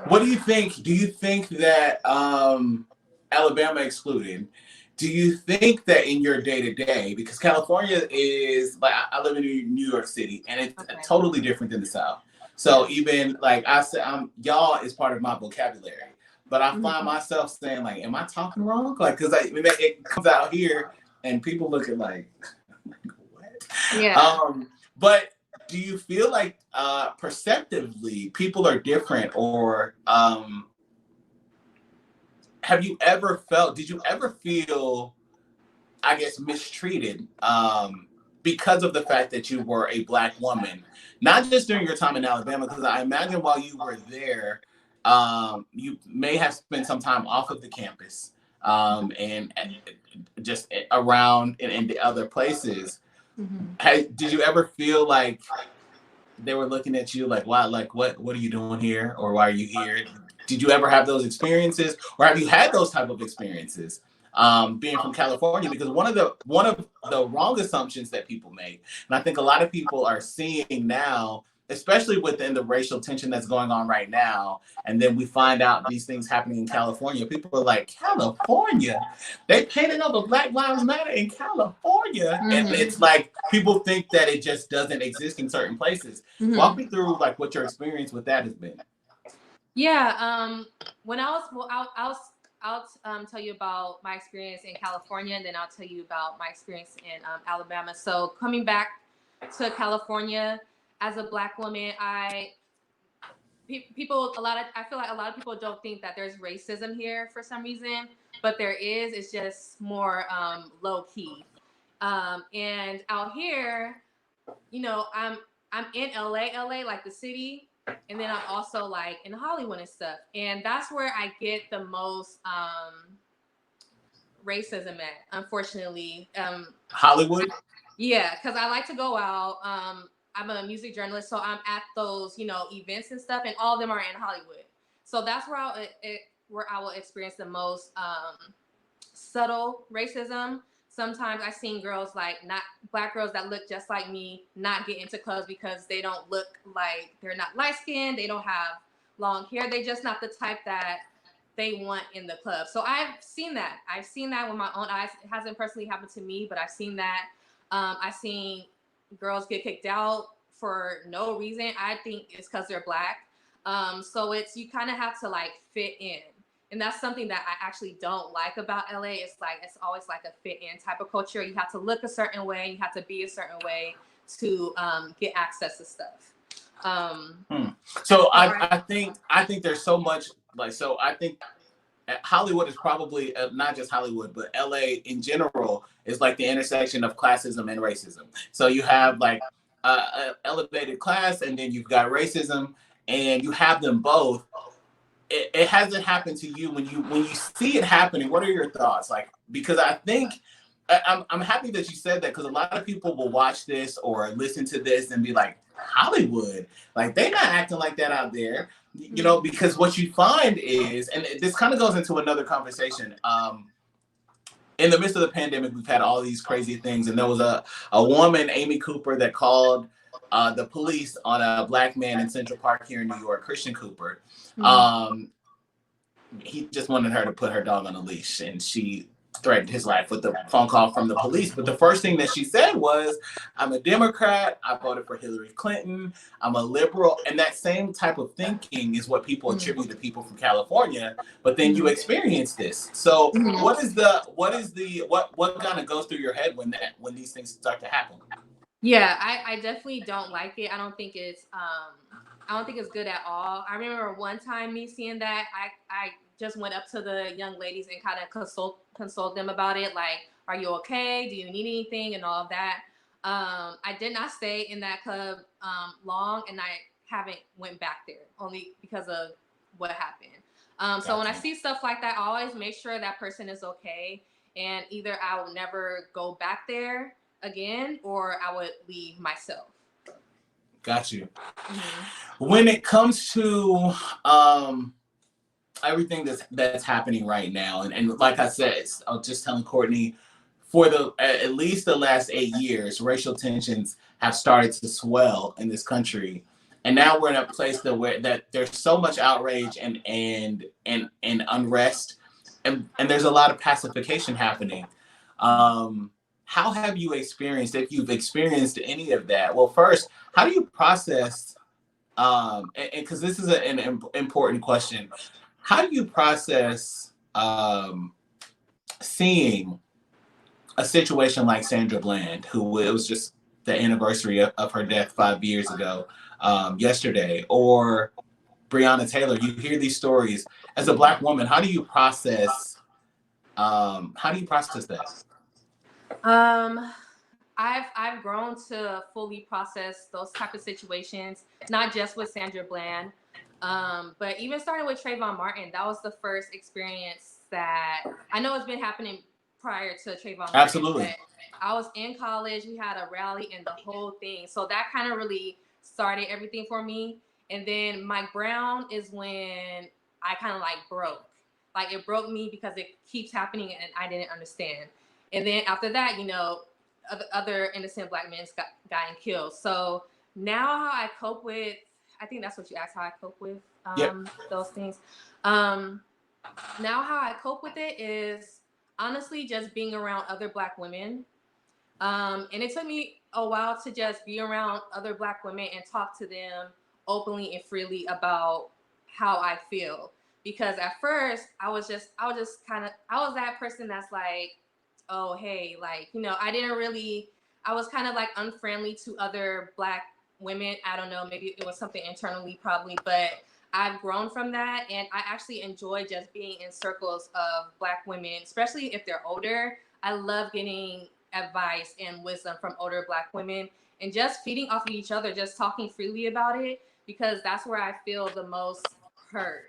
What do you think? Do you think that Alabama excluded? Do you think that in your day to day, because California is like I live in New York City, and it's Okay. totally different than the South. So even like I said, y'all is part of my vocabulary, but I find myself saying like, "Am I talking wrong?" Like, because it comes out here, and people look at like, what? Yeah. But do you feel like perceptively people are different, or did you ever feel, I guess, mistreated because of the fact that you were a black woman, not just during your time in Alabama, because I imagine while you were there, you may have spent some time off of the campus and just around in the other places. Did you ever feel like they were looking at you like, wow, like what are you doing here, or why are you here? Did you ever have those experiences, or have you had those type of experiences being from California? Because one of the wrong assumptions that people make, and I think a lot of people are seeing now especially within the racial tension that's going on right now, and then we find out these things happening in California, people are like, California, they painted over Black Lives Matter in California, and Mm-hmm. it's like people think that it just doesn't exist in certain places. Walk Mm-hmm. me through like what your experience with that has been. Yeah. When I was, well, I'll tell you about my experience in California, and then I'll tell you about my experience in Alabama. So coming back to California as a Black woman, people I feel like a lot of people don't think that there's racism here for some reason, but there is. It's just more low key. And out here, you know, I'm in LA, like the city, and then I'm also like in Hollywood and stuff. And that's where I get the most racism at, unfortunately. Hollywood? Yeah, because I like to go out. I'm a music journalist, so I'm at those, events and stuff, and all of them are in Hollywood. So that's where I will experience the most subtle racism. Sometimes I've seen girls, like, not Black girls that look just like me, not get into clubs because they don't look like, they're not light skinned, they don't have long hair, they just not the type that they want in the club. So I've seen that. I've seen that with my own eyes. It hasn't personally happened to me, but I've seen that. I've seen girls get kicked out for no reason. I think it's because they're Black. So you kind of have to like fit in. And that's something that I actually don't like about LA. It's always like a fit in type of culture. You have to look a certain way. You have to be a certain way to get access to stuff. So I think there's so much like, so I think Hollywood is probably not just Hollywood, but LA in general is like the intersection of classism and racism. So you have like elevated class, and then you've got racism, and you have them both. It hasn't happened to you. When you see it happening, what are your thoughts? Like, because I think I'm happy that you said that, because a lot of people will watch this or listen to this and be like, Hollywood, like they not acting like that out there, because what you find is, and this kind of goes into another conversation. In the midst of the pandemic, we've had all these crazy things, and there was a woman, Amy Cooper, that called the police on a Black man in Central Park here in New York, Christian Cooper. Um, he just wanted her to put her dog on a leash, and she threatened his life with a phone call from the police. But the first thing that she said was, I'm a Democrat, I voted for Hillary Clinton, I'm a liberal. And that same type of thinking is what people attribute to people from California. But then you experience this. So what kind of goes through your head when these things start to happen? Yeah, I definitely don't like it. I don't think it's good at all. I remember one time me seeing that. I just went up to the young ladies and kind of consult them about it. Like, are you okay? Do you need anything? And all of that. I did not stay in that club long, and I haven't went back there only because of what happened. So when I see stuff like that, I always make sure that person is okay, and either I will never go back there again, or I would leave myself. Got you. When it comes to everything that's happening right now, and like I said, I was just telling Courtney, for the at least the last 8 years, racial tensions have started to swell in this country, and now we're in a place that there's so much outrage and unrest, and there's a lot of pacification happening. How have you experienced, if you've experienced any of that? Well, first, how do you process? And because this is an important question, how do you process seeing a situation like Sandra Bland, who it was just the anniversary of her death 5 years ago yesterday, or Breonna Taylor? You hear these stories as a Black woman. How do you process? That? Um, I've grown to fully process those type of situations, not just with Sandra Bland, but even starting with Trayvon Martin. That was the first experience that I know it's been happening prior to Trayvon Martin. Absolutely. But I was in college. We had a rally and the whole thing, so that kind of really started everything for me. And then Mike Brown is when I kind of like broke. Like, it broke me because it keeps happening and I didn't understand. And then after that, other innocent Black men got killed. So now how I cope with, I think that's what you asked, how I cope with Yep. those things. Now how I cope with it is honestly just being around other Black women. And it took me a while to just be around other Black women and talk to them openly and freely about how I feel. Because at first I was that person that's like, oh, hey, like, I was kind of like unfriendly to other Black women. I don't know, maybe it was something internally probably, but I've grown from that, and I actually enjoy just being in circles of Black women, especially if they're older. I love getting advice and wisdom from older Black women and just feeding off of each other, just talking freely about it, because that's where I feel the most heard,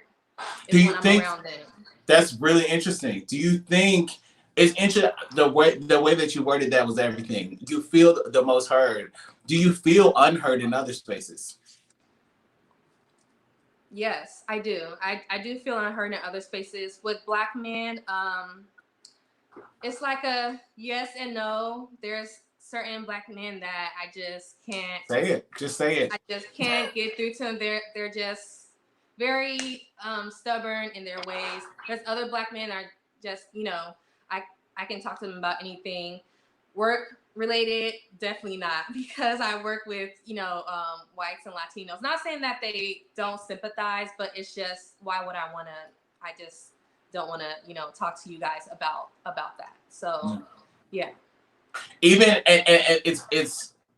Do is you when I'm think around them. that's really interesting? Do you think it's interesting the way that you worded that was everything? You feel the most heard. Do you feel unheard in other spaces? Yes, I do. I do feel unheard in other spaces. With Black men, it's like a yes and no. There's certain Black men that Say it. Just say it. I just can't get through to them. They're just very stubborn in their ways. There's other Black men are just, I I can talk to them about anything. Work related, definitely not, because I work with whites and Latinos. Not saying that they don't sympathize, but it's just, why would I want to? I just don't want to talk to you guys about that. So yeah. Even and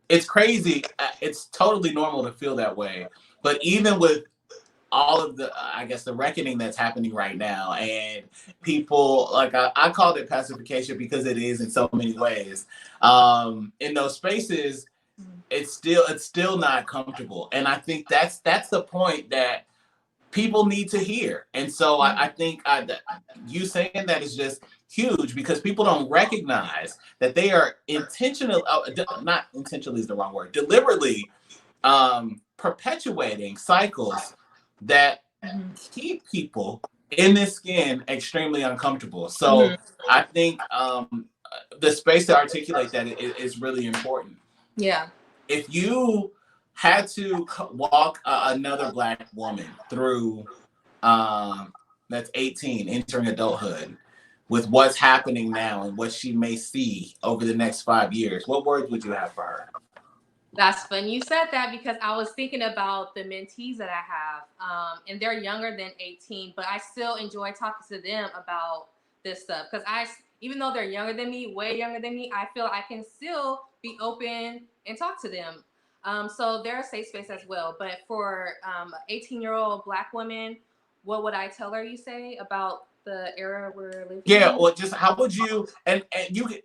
it's crazy. It's totally normal to feel that way. But even with all of the I guess the reckoning that's happening right now, and people like I called it pacification because it is in so many ways. In those spaces, it's still not comfortable, and I think that's the point that people need to hear. And so I think you saying that is just huge, because people don't recognize that they are intentional, not intentionally is the wrong word, deliberately perpetuating cycles that keep people in this skin extremely uncomfortable. So I think the space to articulate that is really important. Yeah. If you had to walk another Black woman through that's 18 entering adulthood with what's happening now and what she may see over the next 5 years, what words would you have for her? That's fun you said that, because I was thinking about the mentees that I have, and they're younger than 18, but I still enjoy talking to them about this stuff, because even though they're younger than me, way younger than me, I feel I can still be open and talk to them. So they're a safe space as well. But for an 18-year-old Black woman, what would I tell her, you say, about the era we're living Yeah, in? or just how would you and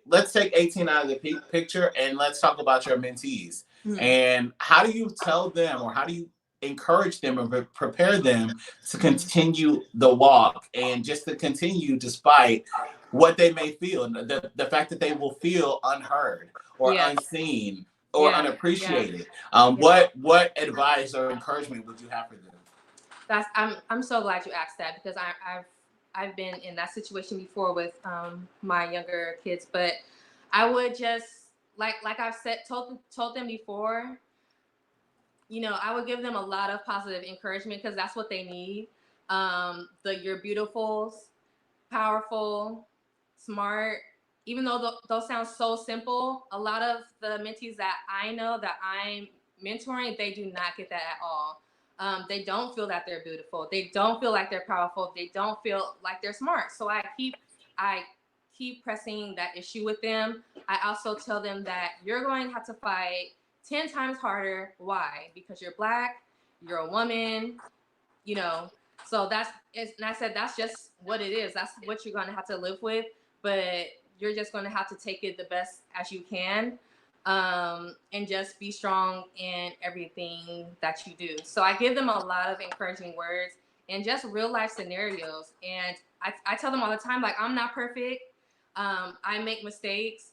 let's take 18 out of the picture and let's talk about your mentees. And how do you tell them, or how do you encourage them or prepare them to continue the walk and just to continue despite what they may feel, the fact that they will feel unheard or Yeah. unseen or Yeah. Yeah. unappreciated? Yeah. What advice or encouragement would you have for them? I'm so glad you asked that, because I've been in that situation before with my younger kids. But I would just, like I've said, told them before, I would give them a lot of positive encouragement, because that's what they need. You're beautiful, powerful, smart. Even though those sound so simple, a lot of the mentees that I know that I'm mentoring, they do not get that at all. They don't feel that they're beautiful. They don't feel like they're powerful. They don't feel like they're smart. So I keep pressing that issue with them. I also tell them that you're going to have to fight 10 times harder. Why? Because you're Black, you're a woman, you know. So and I said, that's just what it is. That's what you're going to have to live with. But you're just going to have to take it the best as you can, and just be strong in everything that you do. So I give them a lot of encouraging words and just real life scenarios. And I tell them all the time, like, I'm not perfect. I make mistakes.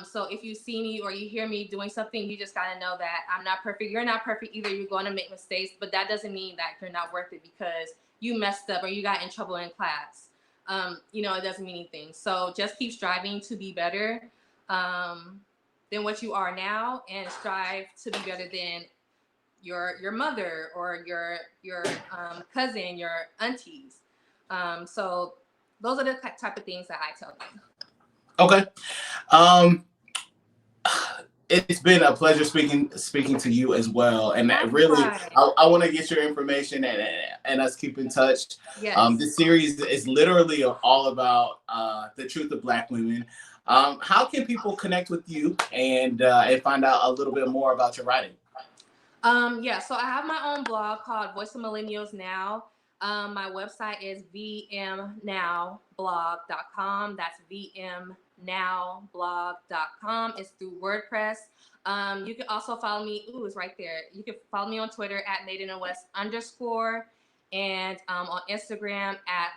So if you see me or you hear me doing something, you just got to know that I'm not perfect. You're not perfect either. You're going to make mistakes, but that doesn't mean that you're not worth it because you messed up or you got in trouble in class. It doesn't mean anything. So just keep striving to be better than what you are now, and strive to be better than your mother or your cousin, your aunties. So those are the type of things that I tell them. Okay. Um, it's been a pleasure speaking to you as well, and really, I want to get your information and us keep in touch. Yes. This series is literally all about the truth of Black women. How can people connect with you and find out a little bit more about your writing? Yeah, so I have my own blog called Voice of Millennials Now. My website is vmnowblog.com. That's vmnowblog.com. It's through WordPress. You can also follow me. Ooh, it's right there. You can follow me on Twitter at Made in the West _ and on Instagram at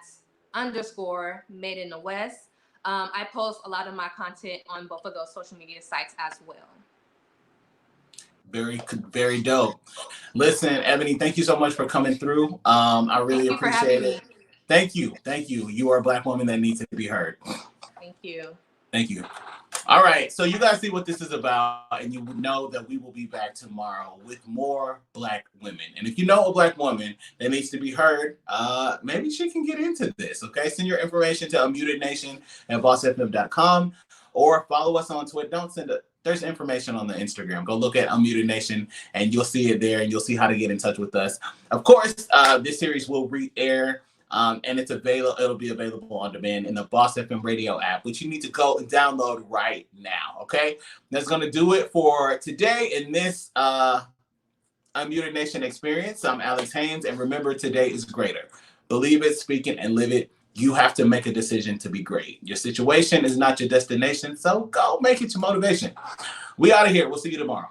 _ Made in the West. I post a lot of my content on both of those social media sites as well. Very, very dope. Listen, Ebony, thank you so much for coming through. I really appreciate it. Thank you. Thank you. You are a Black woman that needs to be heard. Thank you. Thank you. All right. So you guys see what this is about, and you know that we will be back tomorrow with more Black women. And if you know a Black woman that needs to be heard, maybe she can get into this. Okay. Send your information to unmutednation@bossfm.com or follow us on Twitter. Don't send it. There's information on the Instagram. Go look at Unmuted Nation and you'll see it there and you'll see how to get in touch with us. Of course, this series will re-air and it's available. It'll be available on demand in the Boss FM radio app, which you need to go and download right now. Okay. That's going to do it for today in this Unmuted Nation experience. I'm Alex Haynes, and remember, today is greater. Believe it, speak it, and live it. You have to make a decision to be great. Your situation is not your destination, so go make it your motivation. We out of here. We'll see you tomorrow.